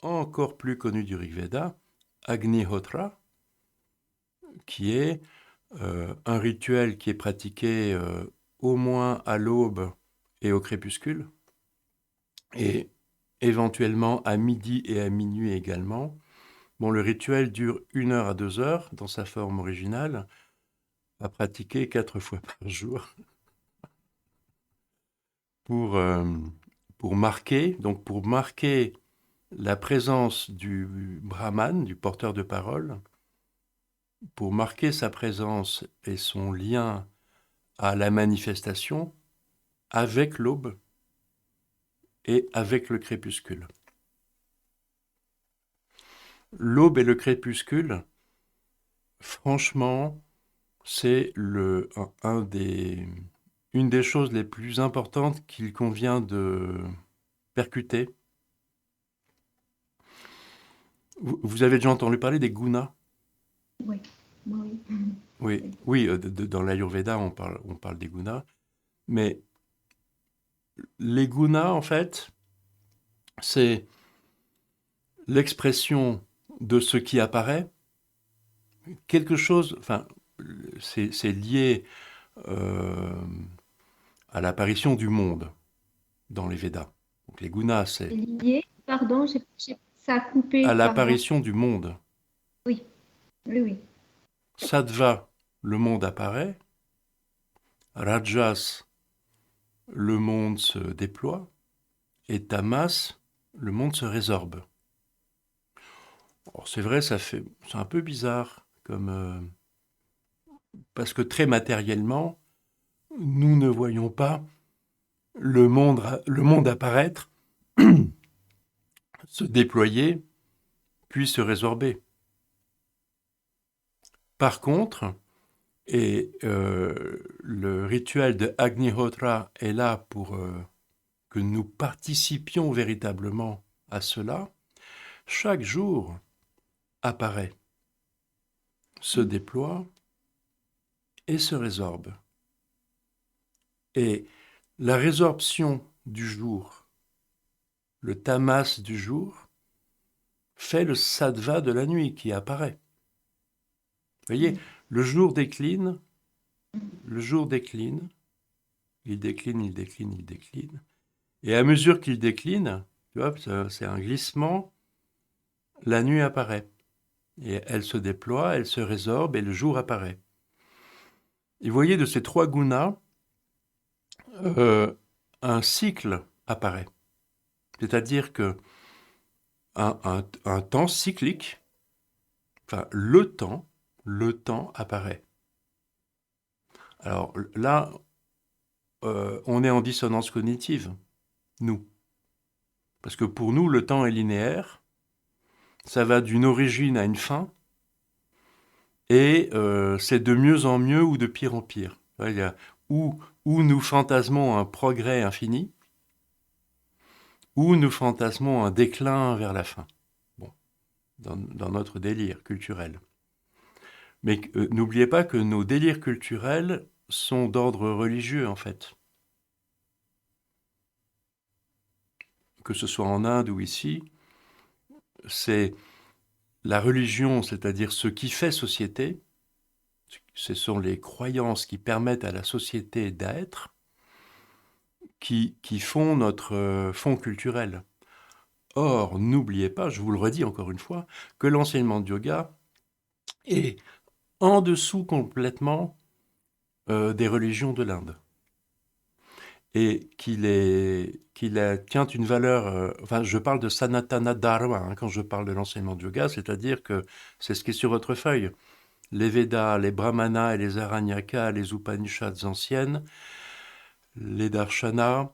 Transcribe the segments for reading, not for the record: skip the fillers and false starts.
encore plus connu du Rig Veda, Agnihotra, qui est un rituel qui est pratiqué au moins à l'aube et au crépuscule, et éventuellement à midi et à minuit également. Bon, le rituel dure 1 heure à 2 heures dans sa forme originale, à pratiquer 4 fois par jour pour, euh, pour marquer la présence du brahman, du porteur de parole, pour marquer sa présence et son lien à la manifestation avec l'aube et avec le crépuscule. L'aube et le crépuscule, franchement, c'est une des choses les plus importantes qu'il convient de percuter. Vous avez déjà entendu parler des gunas? Oui, oui, Oui, oui. oui, dans l'Ayurveda, on parle des gunas. Mais les gunas, en fait, c'est l'expression de ce qui apparaît, quelque chose, enfin, c'est lié euh, à l'apparition du monde dans les Védas. Donc les gunas, C'est c'est lié, pardon, ça a coupé, à pardon. l'apparition du monde. Oui, oui, oui. Sattva, le monde apparaît. Rajas, le monde se déploie. Et Tamas, le monde se résorbe. Alors, c'est vrai, c'est un peu bizarre, parce que très matériellement, nous ne voyons pas le monde apparaître, se déployer, puis se résorber. Par contre, le rituel de Agnihotra est là pour que nous participions véritablement à cela, chaque jour apparaît, se déploie et se résorbe. Et la résorption du jour, le tamas du jour, fait le sattva de la nuit qui apparaît. Vous voyez, le jour décline, le jour décline, il décline, il décline, il décline. Et à mesure qu'il décline, tu vois, c'est un glissement, la nuit apparaît. Et elle se déploie, elle se résorbe et le jour apparaît. Et vous voyez, de ces trois gunas, euh, un cycle apparaît. C'est-à-dire que un temps cyclique, enfin le temps apparaît. Alors là, on est en dissonance cognitive, nous. Parce que pour nous, le temps est linéaire, ça va d'une origine à une fin, et c'est de mieux en mieux ou de pire en pire. Il y a, ou nous fantasmons un progrès infini, ou nous fantasmons un déclin vers la fin. Bon, dans notre délire culturel. Mais n'oubliez pas que nos délires culturels sont d'ordre religieux, en fait. Que ce soit en Inde ou ici, c'est la religion, c'est-à-dire ce qui fait société, ce sont les croyances qui permettent à la société d'être, qui font notre fond culturel. Or, n'oubliez pas, je vous le redis encore une fois, que l'enseignement de yoga est en dessous complètement des religions de l'Inde. Et tient une valeur, enfin je parle de Sanatana Dharma hein, quand je parle de l'enseignement de yoga, c'est-à-dire que c'est ce qui est sur votre feuille. Les Védas, les Brahmanas et les Aranyakas, les Upanishads anciennes, les Darshanas,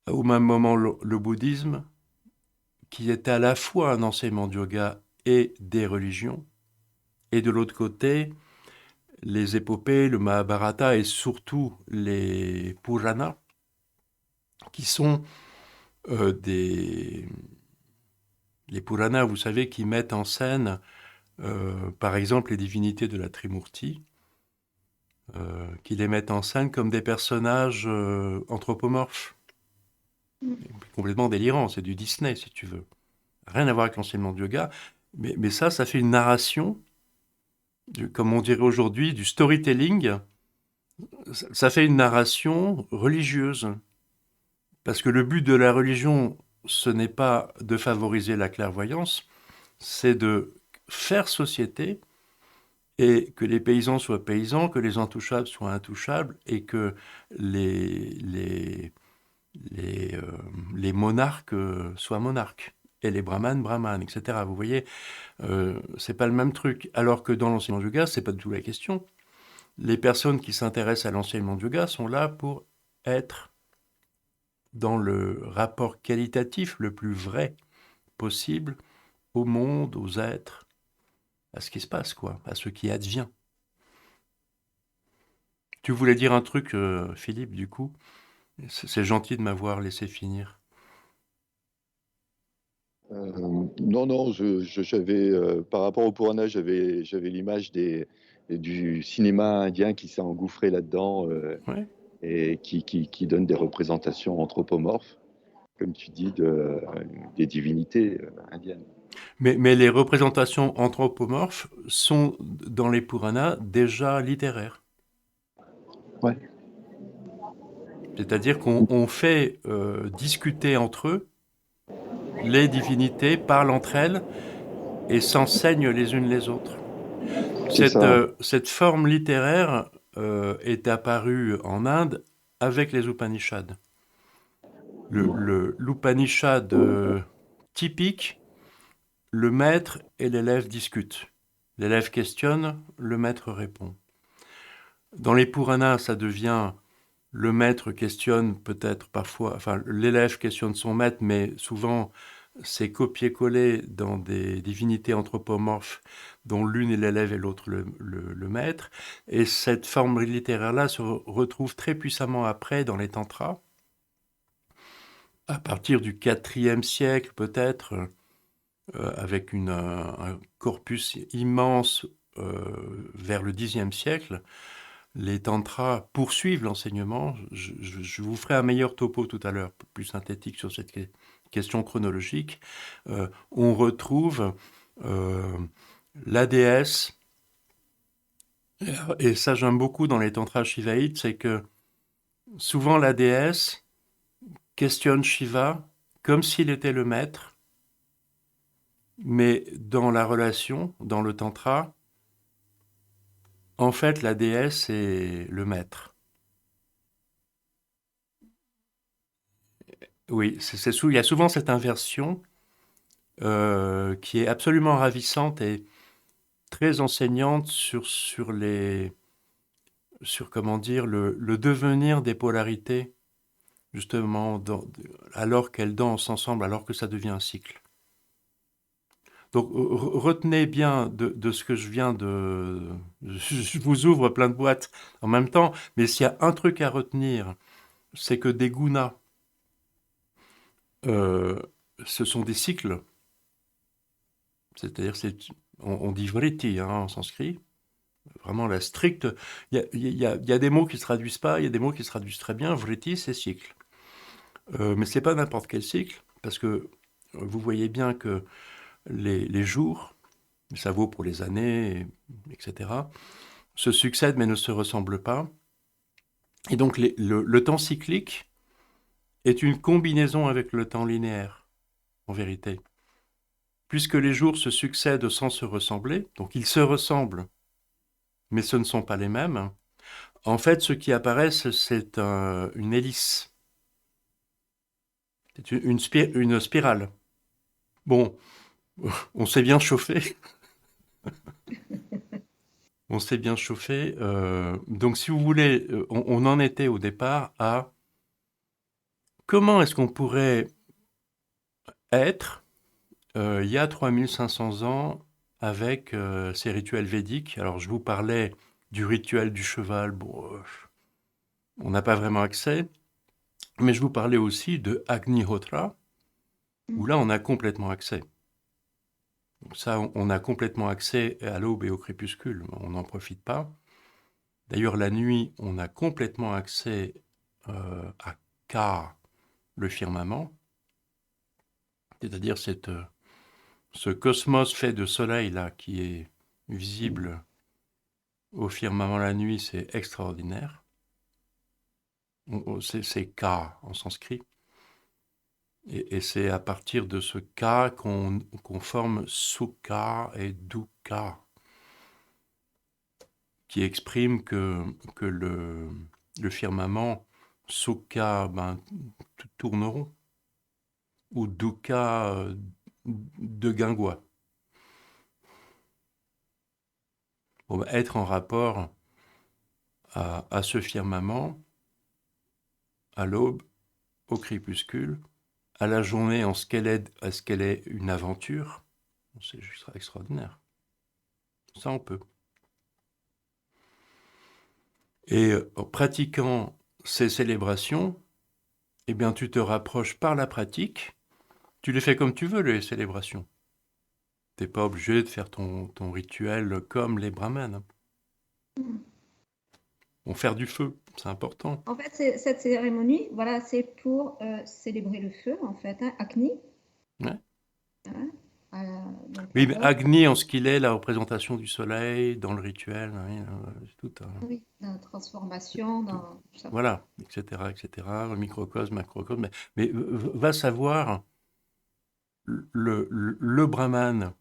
au même moment le bouddhisme, qui est à la fois un enseignement de yoga et des religions, et de l'autre côté, les épopées, le Mahabharata et surtout les Puranas, qui sont des... Les Puranas, vous savez, qui mettent en scène, par exemple, les divinités de la Trimurti, qui les mettent en scène comme des personnages anthropomorphes. Complètement délirant, c'est du Disney, si tu veux. Rien à voir avec l'enseignement du yoga, mais ça fait une narration, comme on dirait aujourd'hui, du storytelling. Ça fait une narration religieuse. Parce que le but de la religion, ce n'est pas de favoriser la clairvoyance, c'est de faire société et que les paysans soient paysans, que les intouchables soient intouchables et que les, les, les, les monarques soient monarques et les brahmanes brahmanes, etc. Vous voyez, c'est pas le même truc. Alors que dans l'enseignement du yoga, c'est pas du tout la question. Les personnes qui s'intéressent à l'enseignement du yoga sont là pour être dans le rapport qualitatif le plus vrai possible au monde, aux êtres, à ce qui se passe, quoi, à ce qui advient. Tu voulais dire un truc, Philippe, du coup? C'est gentil de m'avoir laissé finir. Non, non, j'avais, par rapport au Purana, j'avais l'image du cinéma indien qui s'est engouffré là-dedans Ouais. et qui donne des représentations anthropomorphes, comme tu dis, des divinités indiennes. Mais les représentations anthropomorphes sont, dans les Puranas, déjà littéraires. Ouais, C'est-à-dire qu'on fait discuter entre eux, les divinités parlent entre elles et s'enseignent les unes les autres. c'est ça. Cette forme littéraire est apparue en Inde avec les Upanishads. L'Upanishad typique, le maître et l'élève discutent. L'élève questionne, le maître répond. Dans les Puranas, ça devient le maître questionne peut-être parfois, enfin l'élève questionne son maître, mais souvent c'est copié-collé dans des divinités anthropomorphes dont l'une est l'élève et l'autre le maître. Et cette forme littéraire-là se retrouve très puissamment après dans les tantras, à partir du IVe siècle peut-être, avec un corpus immense vers le Xe siècle. Les tantras poursuivent l'enseignement. Je vous ferai un meilleur topo tout à l'heure, plus synthétique sur cette question chronologique. On retrouve euh, la déesse, et ça j'aime beaucoup dans les tantras shivaïtes, c'est que souvent la déesse questionne Shiva comme s'il était le maître, mais dans la relation, dans le tantra, en fait la déesse est le maître. Oui, il y a souvent cette inversion qui est absolument ravissante et très enseignante sur comment dire, le devenir des polarités, justement, alors qu'elles dansent ensemble, alors que ça devient un cycle. Donc, retenez bien de ce que je viens de... Je vous ouvre plein de boîtes en même temps, mais s'il y a un truc à retenir, c'est que des gunas, euh, ce sont des cycles. C'est-à-dire, on dit vritti hein, en sanskrit, vraiment la stricte. Il y a des mots qui ne se traduisent pas, il y a des mots qui se traduisent très bien. Vritti, c'est cycle. Mais ce n'est pas n'importe quel cycle, parce que vous voyez bien que les jours, ça vaut pour les années, etc., se succèdent mais ne se ressemblent pas. Et donc le temps cyclique est une combinaison avec le temps linéaire, en vérité. Puisque les jours se succèdent sans se ressembler, donc ils se ressemblent, mais ce ne sont pas les mêmes. En fait, ce qui apparaît, c'est une hélice. C'est une spirale. Bon, on s'est bien chauffé. On s'est bien chauffé. Donc, si vous voulez, on en était au départ à comment est-ce qu'on pourrait être il y a 3500 ans avec ces rituels védiques. Alors, je vous parlais du rituel du cheval. Bon, on n'a pas vraiment accès. Mais je vous parlais aussi de Agnihotra, où là, on a complètement accès. Donc ça, on a complètement accès à l'aube et au crépuscule, on n'en profite pas. D'ailleurs, la nuit, on a complètement accès à Ka, le firmament, c'est-à-dire ce cosmos fait de soleil là qui est visible au firmament la nuit, c'est extraordinaire. C'est Ka en sanskrit. Et c'est à partir de ce Ka qu'on forme Sukha et Dukkha, qui exprime que le firmament, Sukha, tourne rond, ou Dukkha, de guingois. Pour être en rapport à ce firmament, à l'aube, au crépuscule, à la journée en ce qu'elle est une aventure, c'est juste extraordinaire. Ça, on peut. Et en pratiquant ces célébrations, eh bien, tu te rapproches par la pratique. Tu les fais comme tu veux, les célébrations. Tu n'es pas obligé de faire ton rituel comme les brahmanes. Bon, faire du feu, c'est important. En fait, cette cérémonie, voilà, c'est pour célébrer le feu, en fait, hein, Agni. Ouais. Hein, donc Oui, mais là-bas, Agni, en ce qu'il est, la représentation du soleil, dans le rituel, oui, c'est tout. oui, dans la transformation, dans tout ça. Voilà, etc., etc., microcosme, macrocosme. Mais va savoir, le brahman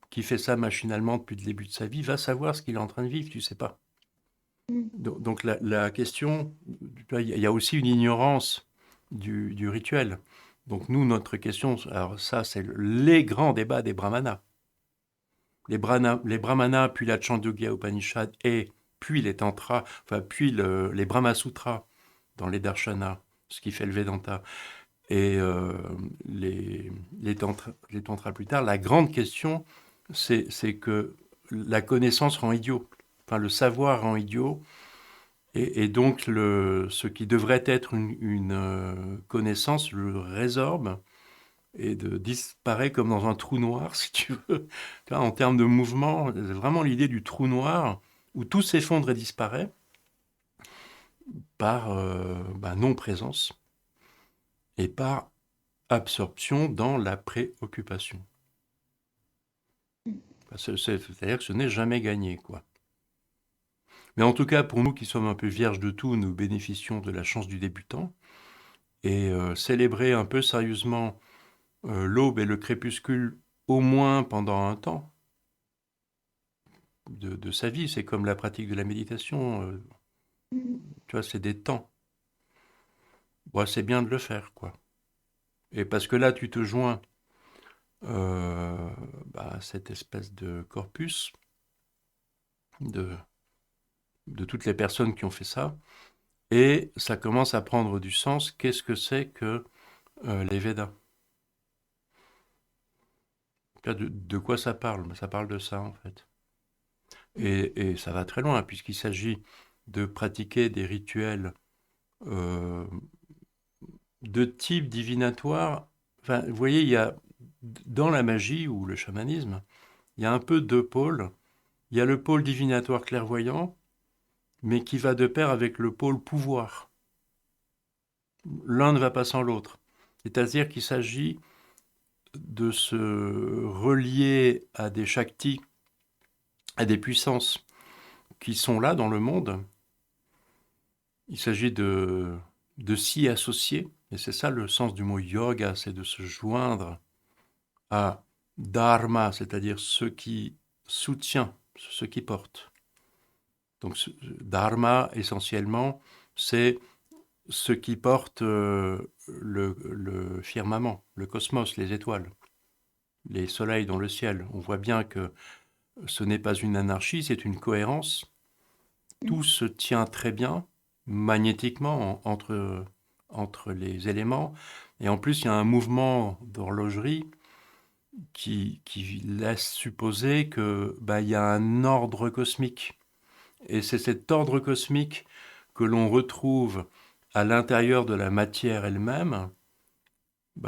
qui fait ça machinalement depuis le début de sa vie, va savoir ce qu'il est en train de vivre, tu sais pas. Mm. Donc la question, il y a aussi une ignorance du rituel. Donc nous, notre question, alors ça, c'est les grands débats des brahmanas. Les brahmanas, puis la Chandogya Upanishad, et puis les tantras, enfin, puis les Brahma-sutras dans les darshanas, ce qui fait le Vedanta, et les tantras plus tard. La grande question, c'est que la connaissance rend idiot, enfin le savoir rend idiot, et donc ce qui devrait être une connaissance le résorbe et disparaît comme dans un trou noir, si tu veux. Tu vois, en termes de mouvement, c'est vraiment l'idée du trou noir où tout s'effondre et disparaît par non-présence et par absorption dans la préoccupation. C'est-à-dire que ce n'est jamais gagné, quoi. Mais en tout cas, pour nous qui sommes un peu vierges de tout, nous bénéficions de la chance du débutant. Et célébrer un peu sérieusement l'aube et le crépuscule, au moins pendant un temps de sa vie, c'est comme la pratique de la méditation. Mm. Tu vois, c'est des temps. Bon, c'est bien de le faire, quoi. Et parce que là, tu te joins à cette espèce de corpus de, de toutes les personnes qui ont fait ça, et ça commence à prendre du sens. Qu'est-ce que c'est que les Védas? De quoi ça parle? Ça parle de ça, en fait. Et ça va très loin, puisqu'il s'agit de pratiquer des rituels euh, de type divinatoire. Enfin, vous voyez, il y a, dans la magie ou le chamanisme, il y a un peu deux pôles. Il y a le pôle divinatoire clairvoyant, mais qui va de pair avec le pôle pouvoir. L'un ne va pas sans l'autre. C'est-à-dire qu'il s'agit de se relier à des shaktis, à des puissances qui sont là dans le monde. Il s'agit de s'y associer, et c'est ça le sens du mot yoga, c'est de se joindre à dharma, c'est-à-dire ce qui soutient, ce qui porte. Donc dharma, essentiellement, c'est ce qui porte le firmament, le cosmos, les étoiles, les soleils dans le ciel. On voit bien que ce n'est pas une anarchie, c'est une cohérence. Tout se tient très bien magnétiquement entre les éléments. Et en plus, il y a un mouvement d'horlogerie qui laisse supposer que il y a un ordre cosmique. Et c'est cet ordre cosmique que l'on retrouve à l'intérieur de la matière elle-même.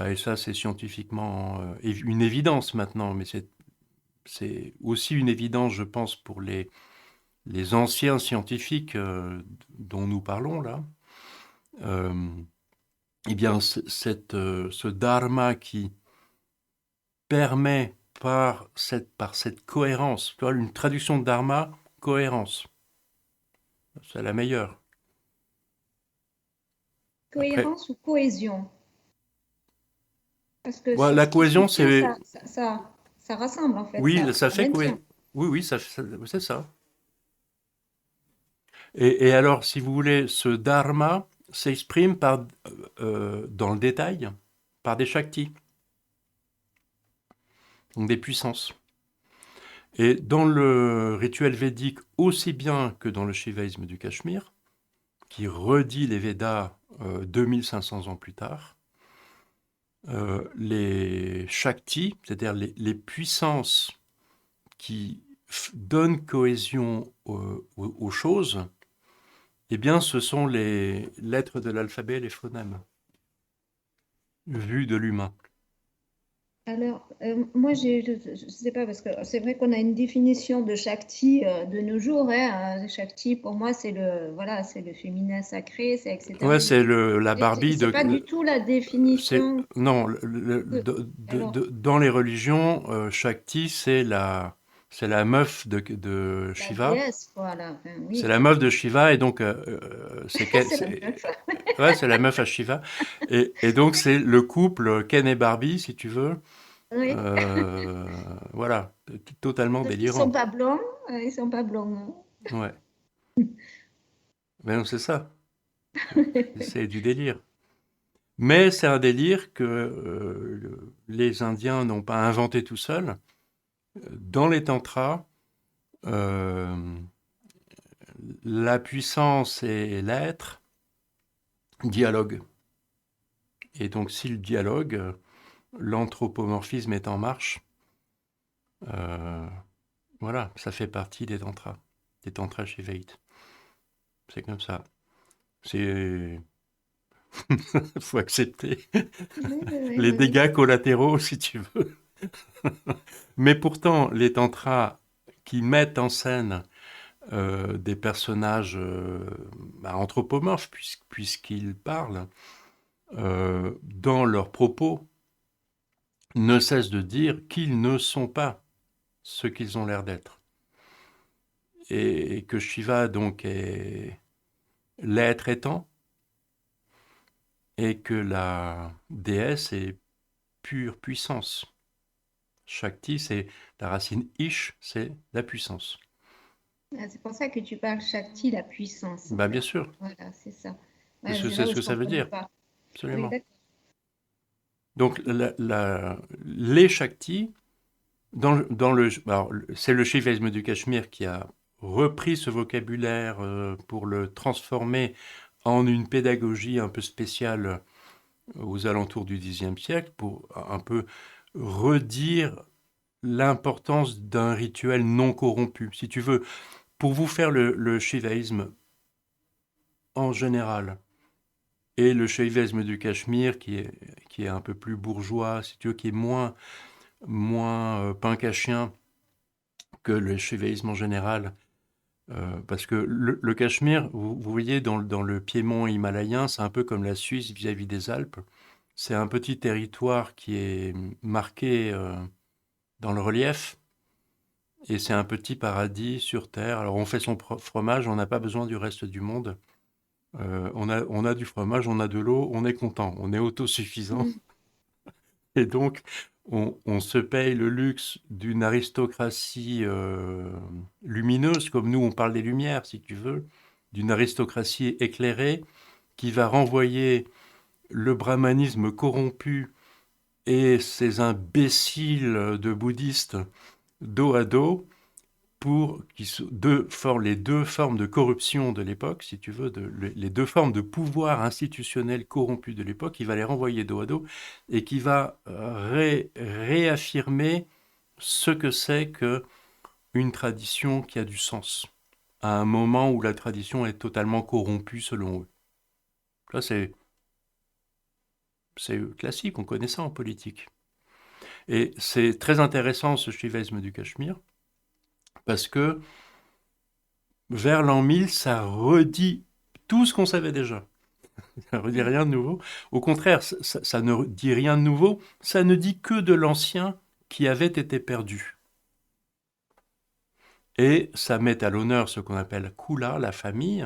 Et ça, c'est scientifiquement une évidence maintenant, mais c'est aussi une évidence, je pense, pour les anciens scientifiques dont nous parlons là. Euh, eh bien, ce dharma qui permet par cette cohérence, tu vois, une traduction de dharma, cohérence, c'est la meilleure. Après, Cohérence ou cohésion? Parce que voilà, la ce qui cohésion, soutient, c'est, ça rassemble en fait, oui, ça ça fait maintient. cohésion. Oui, oui, c'est ça. Et alors, si vous voulez, ce dharma s'exprime dans le détail par des shaktis, donc des puissances. Et dans le rituel védique, aussi bien que dans le shivaïsme du Cachemire, qui redit les Védas 2500 ans plus tard, les shaktis, c'est-à-dire les puissances qui donnent cohésion aux choses, eh bien, ce sont les lettres de l'alphabet, les phonèmes, vus de l'humain. Alors, moi, je ne sais pas, parce que c'est vrai qu'on a une définition de Shakti de nos jours. Hein. Shakti, pour moi, c'est voilà, c'est le féminin sacré, c'est etc. Ouais, c'est la Et Barbie c'est pas du tout la définition non, que. Alors, dans les religions, Shakti, c'est la meuf de la Shiva. déesse, voilà. Enfin, C'est oui, la meuf de Shiva, et donc c'est la meuf. ouais, c'est la meuf à Shiva. Et donc c'est le couple Ken et Barbie, si tu veux. Oui, Euh, voilà, totalement sauf qu'ils sont délirant. pas blancs. Ils sont pas blancs. Ouais, mais non, c'est ça. C'est du délire. Mais c'est un délire que les Indiens n'ont pas inventé tout seuls. Dans les tantras, euh, la puissance et l'être dialoguent. Et donc, si le dialogue, l'anthropomorphisme est en marche, euh, voilà, ça fait partie des tantras shivaïtes. C'est comme ça. C'est, faut accepter Oui, oui, les oui, oui. dégâts collatéraux, si tu veux. Mais pourtant, les tantras qui mettent en scène des personnages anthropomorphes, puisqu'ils parlent, dans leurs propos, ne cessent de dire qu'ils ne sont pas ce qu'ils ont l'air d'être. Et que Shiva, donc, est l'être étant, et que la déesse est pure puissance. Shakti, c'est la racine Ish, c'est la puissance. Ah, c'est pour ça que tu parles Shakti, la puissance, en Bah, bien fait. sûr, Voilà, c'est ça. parce Ouais, que c'est c'est là ce où que je ça veut comprenais dire, pas. Oui, absolument. d'accord. Donc, les Shaktis, alors, c'est le shivaïsme du Cachemire qui a repris ce vocabulaire pour le transformer en une pédagogie un peu spéciale aux alentours du Xe siècle, pour un peu redire l'importance d'un rituel non corrompu. Si tu veux, pour vous faire le shivaïsme en général et le shivaïsme du Cachemire qui est un peu plus bourgeois, si tu veux, qui est moins punk à chien que le shivaïsme en général. Parce que le Cachemire, vous voyez, dans le piémont himalayen, c'est un peu comme la Suisse vis-à-vis des Alpes. C'est un petit territoire qui est marqué dans le relief, et c'est un petit paradis sur Terre. Alors on fait son fromage, on n'a pas besoin du reste du monde. On a du fromage, on a de l'eau, on est content, on est autosuffisant. Mm. Et donc, on se paye le luxe d'une aristocratie lumineuse, comme nous on parle des Lumières, si tu veux, d'une aristocratie éclairée qui va renvoyer le brahmanisme corrompu et ces imbéciles de bouddhistes dos à dos pour les deux formes de corruption de l'époque, si tu veux, les deux formes de pouvoir institutionnel corrompu de l'époque, qui va les renvoyer dos à dos et qui va réaffirmer ce que c'est que une tradition qui a du sens, à un moment où la tradition est totalement corrompue selon eux. Ça, c'est classique, on connaît ça en politique. Et c'est très intéressant ce shivaïsme du Cachemire, parce que vers l'an 1000, ça redit tout ce qu'on savait déjà. Ça ne dit rien de nouveau. Au contraire, ça ne dit rien de nouveau, ça ne dit que de l'ancien qui avait été perdu. Et ça met à l'honneur ce qu'on appelle Kula, la famille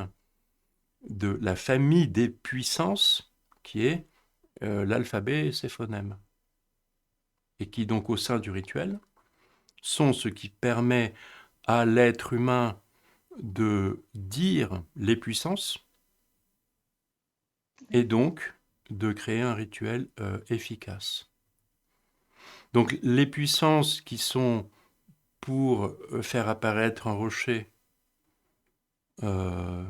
des puissances, qui est l'alphabet et ses phonèmes. Et qui donc au sein du rituel sont ce qui permet à l'être humain de dire les puissances et donc de créer un rituel efficace. Donc les puissances qui sont pour faire apparaître un rocher ne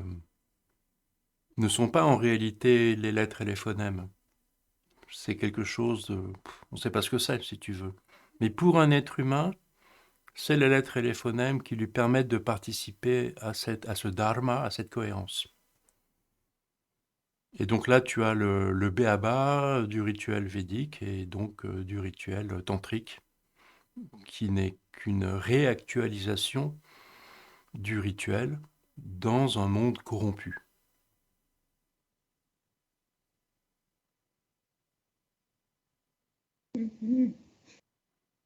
sont pas en réalité les lettres et les phonèmes. C'est quelque chose de... On ne sait pas ce que c'est, si tu veux. Mais pour un être humain, c'est les lettres et les phonèmes qui lui permettent de participer à ce dharma, à cette cohérence. Et donc là, tu as le béaba du rituel védique et donc du rituel tantrique, qui n'est qu'une réactualisation du rituel dans un monde corrompu. Mhm.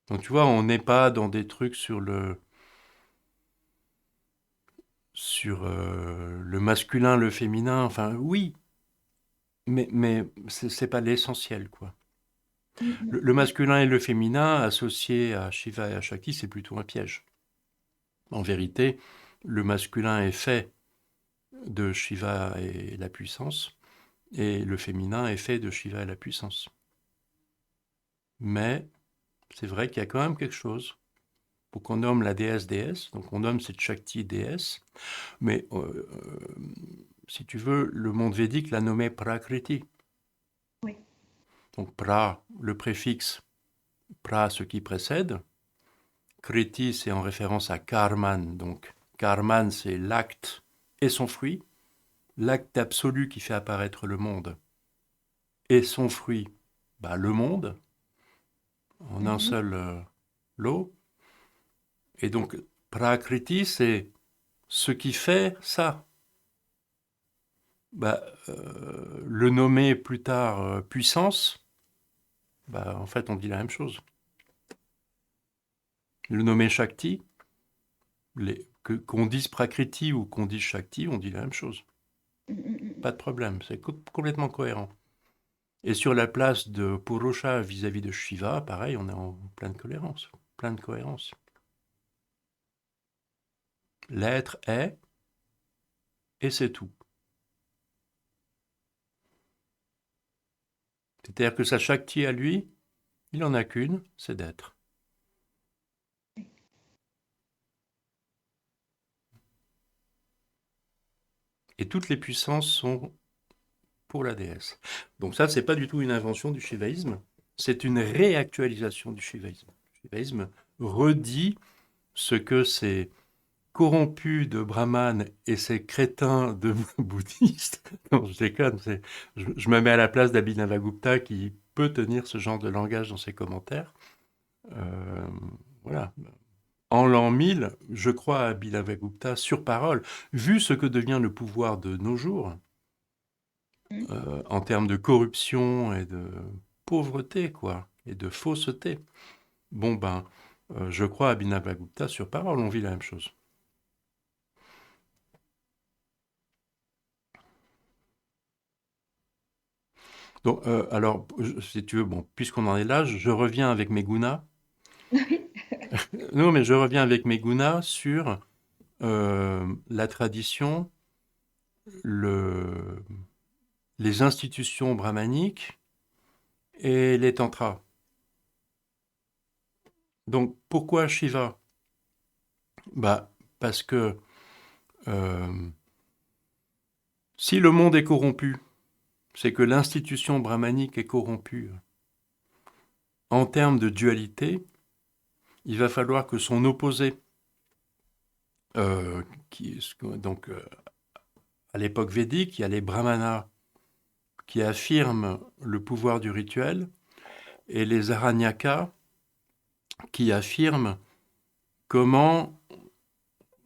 Donc tu vois, on n'est pas dans des trucs sur le masculin, le féminin, enfin oui, mais c'est pas l'essentiel, quoi. Le Mhm. masculin et le féminin associés à Shiva et à Shakti, c'est plutôt un piège. En vérité, le masculin est fait de Shiva et la puissance, et le féminin est fait de Shiva et la puissance. Mais c'est vrai qu'il y a quand même quelque chose pour qu'on nomme la déesse, donc on nomme cette Shakti déesse, mais si tu veux, le monde védique l'a nommée Prakriti. Oui. Donc pra, le préfixe pra, ce qui précède, kriti, c'est en référence à karman, donc karman, c'est l'acte et son fruit, l'acte absolu qui fait apparaître le monde, et son fruit, le monde, en un Mhm. seul lot. Et donc, prakriti, c'est ce qui fait ça. Le nommer plus tard puissance, en fait, on dit la même chose. Le nommer Shakti, qu'on dise Prakriti ou qu'on dise Shakti, on dit la même chose. Mhm. Pas de problème, c'est complètement cohérent. Et sur la place de Purusha vis-à-vis de Shiva, pareil, on est en pleine cohérence. Pleine cohérence. L'être est, et c'est tout. C'est-à-dire que sa Shakti à lui, il n'en a qu'une, c'est d'être. Et toutes les puissances sont pour la déesse. Donc ça, c'est pas du tout une invention du shivaïsme, c'est une réactualisation du shivaïsme. Le shivaïsme redit ce que ces corrompus de brahmanes et ces crétins de bouddhistes, non, je déconne, je me mets à la place d'Abhinavagupta qui peut tenir ce genre de langage dans ses commentaires. Euh, voilà. En l'an 1000, je crois à Abhinavagupta sur parole. Vu ce que devient le pouvoir de nos jours, en termes de corruption et de pauvreté, quoi, et de fausseté. Je crois à Abhinavagupta sur parole, on vit la même chose. Donc, alors, si tu veux, puisqu'on en est là, je reviens avec mes gunas. Oui. Non, mais je reviens avec mes gunas sur la tradition, le, les institutions brahmaniques et les tantras. Donc, pourquoi Shiva? Parce que euh, si le monde est corrompu, c'est que l'institution brahmanique est corrompue. En termes de dualité, il va falloir que son opposé, euh, donc à l'époque védique, il y a les brahmanas qui affirment le pouvoir du rituel et les aranyakas qui affirment comment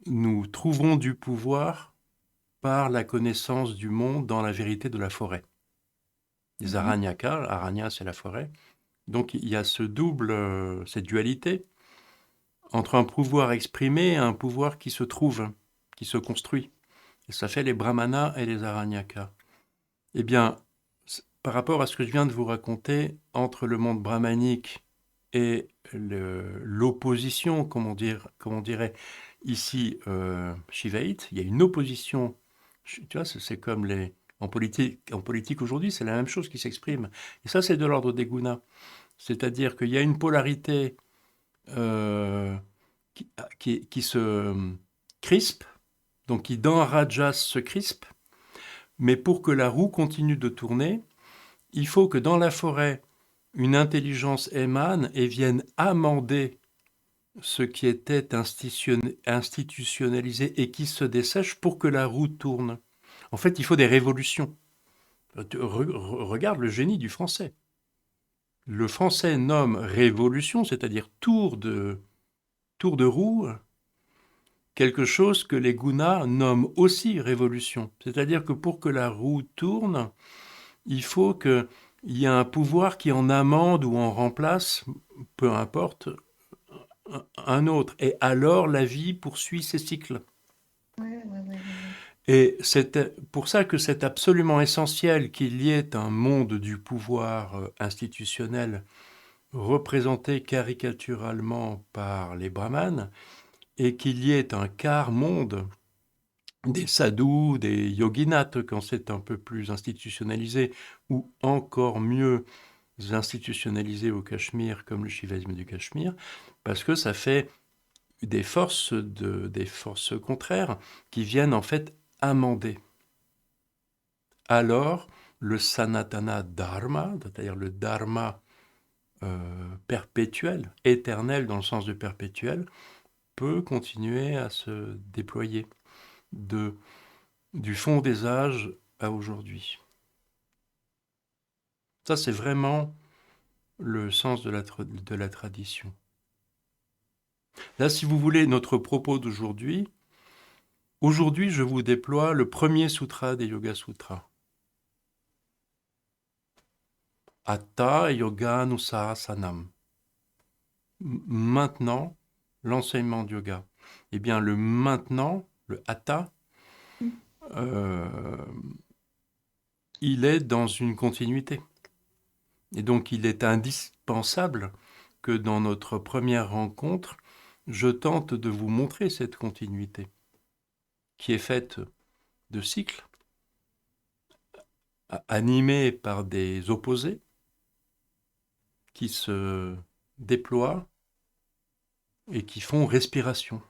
nous trouvons du pouvoir par la connaissance du monde dans la vérité de la forêt. Les Aranyakas, Aranya c'est la forêt. Donc il y a cette dualité entre un pouvoir exprimé et un pouvoir qui se trouve, qui se construit. Et ça fait les Brahmanas et les Aranyakas. Eh bien, par rapport à ce que je viens de vous raconter, entre le monde brahmanique et l'opposition, comme on dirait ici shivaïte, il y a une opposition. Tu vois, c'est comme en politique aujourd'hui, c'est la même chose qui s'exprime. Et ça, c'est de l'ordre des gunas. C'est-à-dire qu'il y a une polarité euh, qui se crispe, donc qui dans Rajas se crispe, mais pour que la roue continue de tourner, il faut que dans la forêt, une intelligence émane et vienne amender ce qui était institutionnalisé et qui se dessèche pour que la roue tourne. En fait, il faut des révolutions. Regarde le génie du français. Le français nomme révolution, c'est-à-dire tour de roue, quelque chose que les gunas nomment aussi révolution. C'est-à-dire que pour que la roue tourne, il faut qu'il y ait un pouvoir qui en amende ou en remplace, peu importe, un autre. Et alors la vie poursuit ses cycles. Ouais. Et c'est pour ça que c'est absolument essentiel qu'il y ait un monde du pouvoir institutionnel représenté caricaturalement par les brahmanes et qu'il y ait un quart monde des sadhus, des yoginath quand c'est un peu plus institutionnalisé ou encore mieux institutionnalisé au Cachemire comme le shivaïsme du Cachemire parce que ça fait des forces contraires qui viennent en fait amender. Alors, le Sanatana Dharma, c'est-à-dire le Dharma perpétuel, éternel dans le sens de perpétuel, peut continuer à se déployer du fond des âges à aujourd'hui. Ça, c'est vraiment le sens de la tradition. Là, si vous voulez, notre propos d'aujourd'hui, je vous déploie le premier sutra des Yoga Sutras. Atta Yoganusasanam. Maintenant, l'enseignement de yoga. Eh bien, le maintenant, le Atta, il est dans une continuité. Et donc, il est indispensable que dans notre première rencontre, je tente de vous montrer cette continuité, qui est faite de cycles, animés par des opposés, qui se déploient et qui font respiration.